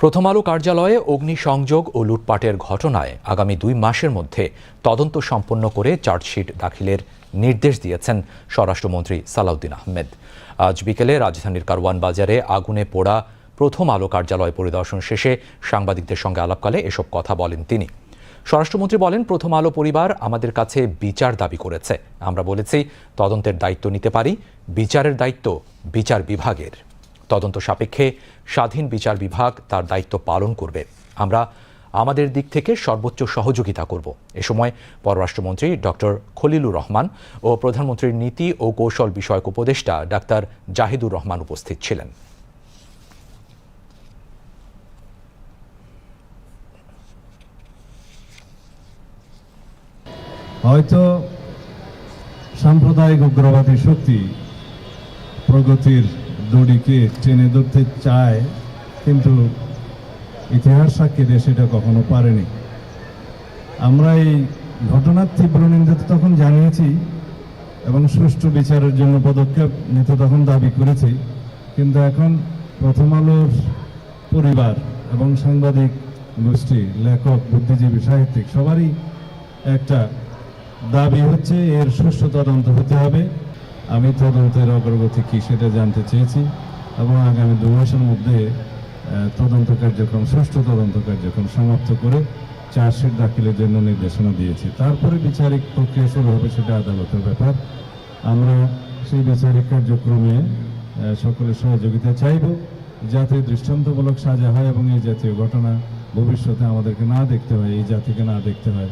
প্রথম আলো কার্যালয়ে অগ্নিসংযোগ ও লুটপাটের ঘটনায় আগামী 2 মাসের মধ্যে তদন্ত সম্পন্ন করে চার্জশিট দাখিলের নির্দেশ দিয়েছেন স্বরাষ্ট্রমন্ত্রী সালাউদ্দিন আহমেদ। আজ বিকেলে রাজধানীর কারওয়ান বাজারে আগুনে পোড়া প্রথম আলো কার্যালয় পরিদর্শন শেষে সাংবাদিকদের সঙ্গে আলাপকালে এসব কথা বলেন তিনি। স্বরাষ্ট্রমন্ত্রী বলেন, প্রথম আলো পরিবার আমাদের কাছে বিচার দাবি করেছে। আমরা বলেছি তদন্তের দায়িত্ব নিতে পারি, বিচারের দায়িত্ব বিচার বিভাগের। তদন্ত সাপেক্ষে স্বাধীন বিচার বিভাগ তার দায়িত্ব পালন করবে। আমরা আমাদের দিক থেকে সর্বোচ্চ সহযোগিতা করব। এ সময় পররাষ্ট্রমন্ত্রী ডক্টর খলিলুর রহমান ও প্রধানমন্ত্রীর নীতি ও কৌশল বিষয়ক উপদেষ্টা ডাক্তার জাহিদুর রহমান উপস্থিত ছিলেন। হয়তো সাম্প্রদায়িক উগ্রবাদী শক্তি প্রগতির দড়িকে টেনে ধরতে চায়, কিন্তু ইতিহাস সাক্ষী দিয়ে সেটা কখনো পারেনি। আমরা এই ঘটনার তীব্র নিন্দা তখন জানিয়েছি এবং সুষ্ঠু বিচারের জন্য পদক্ষেপ নিতে তখন দাবি করেছি, কিন্তু এখন প্রথম আলোর পরিবার এবং সাংবাদিক গোষ্ঠী, লেখক, বুদ্ধিজীবী, সাহিত্যিক সবারই একটা দাবি হচ্ছে এর সুষ্ঠু তদন্ত হতে হবে। আমি তদন্তের অগ্রগতি কি সেটা জানতে চেয়েছি এবং আগামী 2 মাসের মধ্যে তদন্ত কার্যক্রম, সুষ্ঠু তদন্ত কার্যক্রম সমাপ্ত করে চার্জশিট দাখিলের জন্য নির্দেশনা দিয়েছি। তারপরে বিচারিক প্রক্রিয়া শুরু হবে, সেটা আদালতের ব্যাপার। আমরা সেই বিচারিক কার্যক্রমে সকলের সহযোগিতা চাইব, যাতে দৃষ্টান্তমূলক সাজা হয় এবং এই জাতীয় ঘটনা ভবিষ্যতে আমাদেরকে না দেখতে হয়, এই জাতিকে না দেখতে হয়।